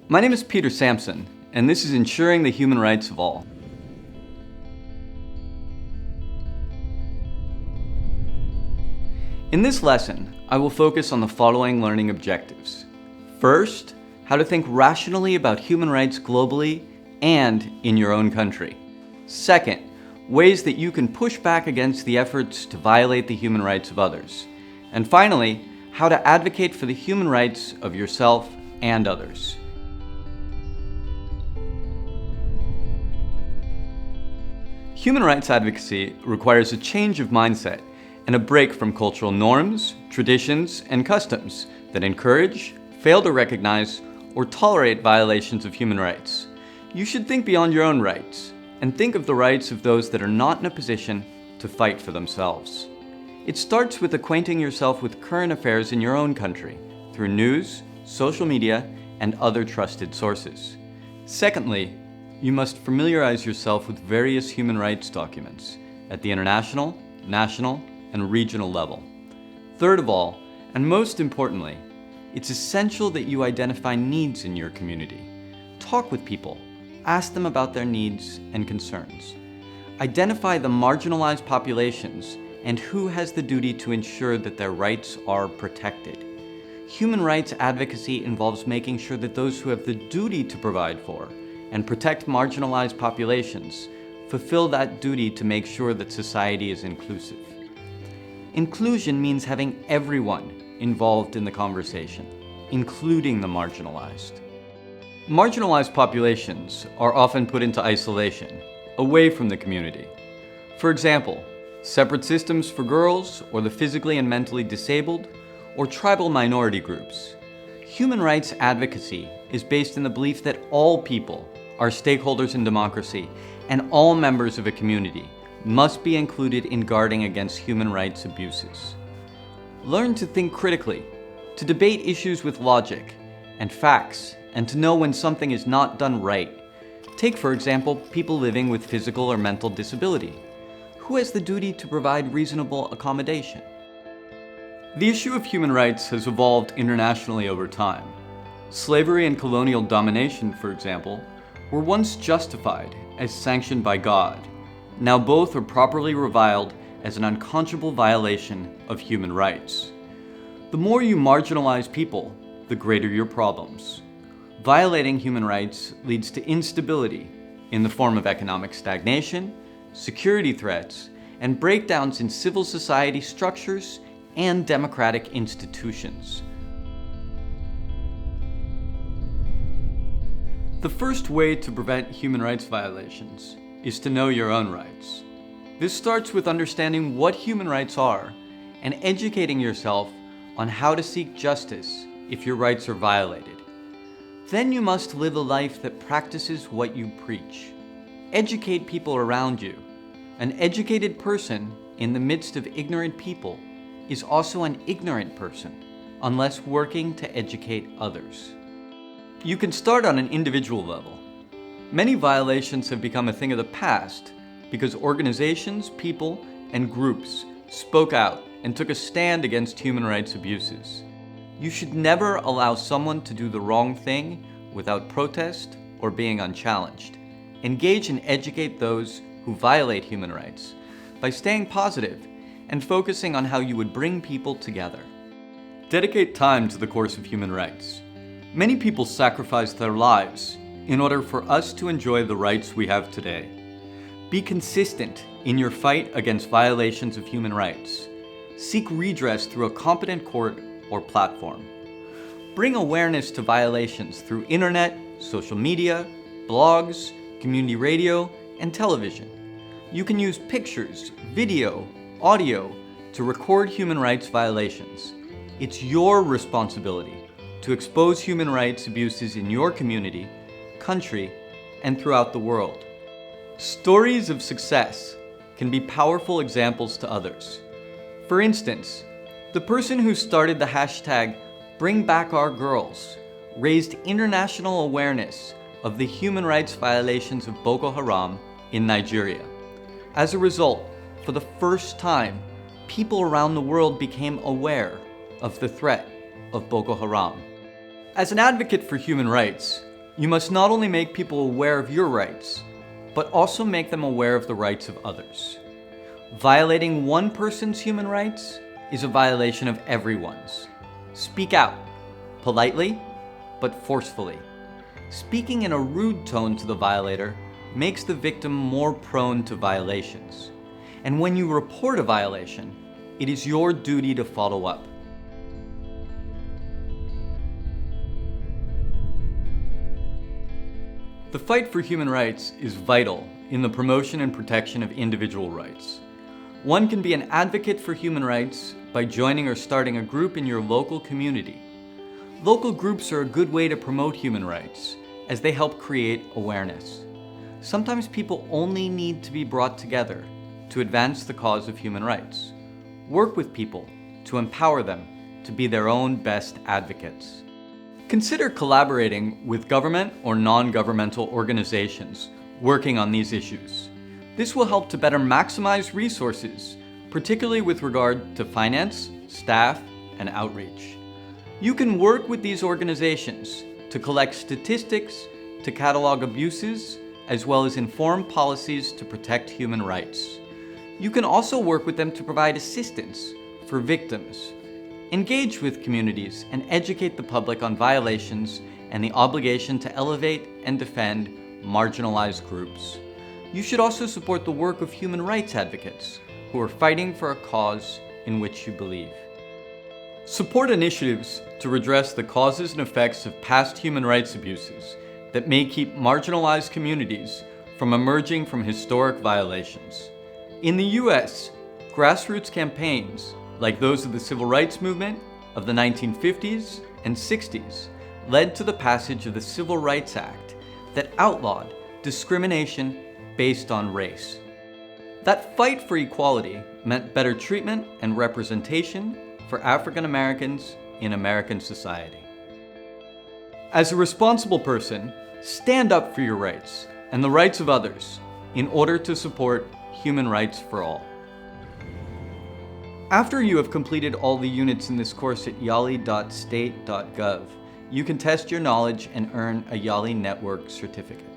My name is Peter Sampson, and this is Ensuring the Human Rights of All. In this lesson, I will focus on the following learning objectives. First, how to think rationally about human rights globally and in your own country. Second, ways that you can push back against the efforts to violate the human rights of others. And finally, how to advocate for the human rights of yourself and others. Human rights advocacy requires a change of mindset and a break from cultural norms, traditions, and customs that encourage, fail to recognize, or tolerate violations of human rights. You should think beyond your own rights and think of the rights of those that are not in a position to fight for themselves. It starts with acquainting yourself with current affairs in your own country through news, social media, and other trusted sources. Secondly, you must familiarize yourself with various human rights documents at the international, national, and regional level. Third of all, and most importantly, it's essential that you identify needs in your community. Talk with people, ask them about their needs and concerns. Identify the marginalized populations and who has the duty to ensure that their rights are protected. Human rights advocacy involves making sure that those who have the duty to provide for and protect marginalized populations fulfill that duty to make sure that society is inclusive. Inclusion means having everyone involved in the conversation, including the marginalized. Marginalized populations are often put into isolation, away from the community. For example, separate systems for girls or the physically and mentally disabled, or tribal minority groups. Human rights advocacy is based in the belief that all people are stakeholders in democracy and all members of a community must be included in guarding against human rights abuses. Learn to think critically, to debate issues with logic and facts, and to know when something is not done right. Take, for example, people living with physical or mental disability. Who has the duty to provide reasonable accommodation? The issue of human rights has evolved internationally over time. Slavery and colonial domination, for example, were once justified as sanctioned by God. Now both are properly reviled as an unconscionable violation of human rights. The more you marginalize people, the greater your problems. Violating human rights leads to instability in the form of economic stagnation, security threats, and breakdowns in civil society structures and democratic institutions. The first way to prevent human rights violations is to know your own rights. This starts with understanding what human rights are and educating yourself on how to seek justice if your rights are violated. Then you must live a life that practices what you preach. Educate people around you. An educated person in the midst of ignorant people is also an ignorant person, unless working to educate others. You can start on an individual level. Many violations have become a thing of the past because organizations, people, and groups spoke out and took a stand against human rights abuses. You should never allow someone to do the wrong thing without protest or being unchallenged. Engage and educate those who violate human rights by staying positive and focusing on how you would bring people together. Dedicate time to the course of human rights. Many people sacrifice their lives in order for us to enjoy the rights we have today. Be consistent in your fight against violations of human rights. Seek redress through a competent court or platform. Bring awareness to violations through internet, social media, blogs, community radio, and television. You can use pictures, video, audio to record human rights violations. It's your responsibility to expose human rights abuses in your community, country, and throughout the world. Stories of success can be powerful examples to others. For instance, the person who started the hashtag #BringBackOurGirls raised international awareness of the human rights violations of Boko Haram in Nigeria. As a result, for the first time, people around the world became aware of the threat of Boko Haram. As an advocate for human rights, You must not only make people aware of your rights, but also make them aware of the rights of others. Violating one person's human rights is a violation of everyone's. Speak out, politely, but forcefully. Speaking in a rude tone to the violator makes the victim more prone to violations. And when you report a violation, it is your duty to follow up. The fight for human rights is vital in the promotion and protection of individual rights. One can be an advocate for human rights by joining or starting a group in your local community. Local groups are a good way to promote human rights, as they help create awareness. Sometimes people only need to be brought together to advance the cause of human rights. Work with people to empower them to be their own best advocates. Consider collaborating with government or non-governmental organizations working on these issues. This will help to better maximize resources, particularly with regard to finance, staff, and outreach. You can work with these organizations to collect statistics, to catalog abuses, as well as inform policies to protect human rights. You can also work with them to provide assistance for victims. Engage with communities and educate the public on violations and the obligation to elevate and defend marginalized groups. You should also support the work of human rights advocates who are fighting for a cause in which you believe. Support initiatives to redress the causes and effects of past human rights abuses that may keep marginalized communities from emerging from historic violations. In the US, grassroots campaigns like those of the civil rights movement of the 1950s and 60s led to the passage of the Civil Rights Act that outlawed discrimination based on race. That fight for equality meant better treatment and representation for African Americans in American society. As a responsible person, stand up for your rights and the rights of others in order to support human rights for all. After you have completed all the units in this course at yali.state.gov, you can test your knowledge and earn a YALI Network certificate.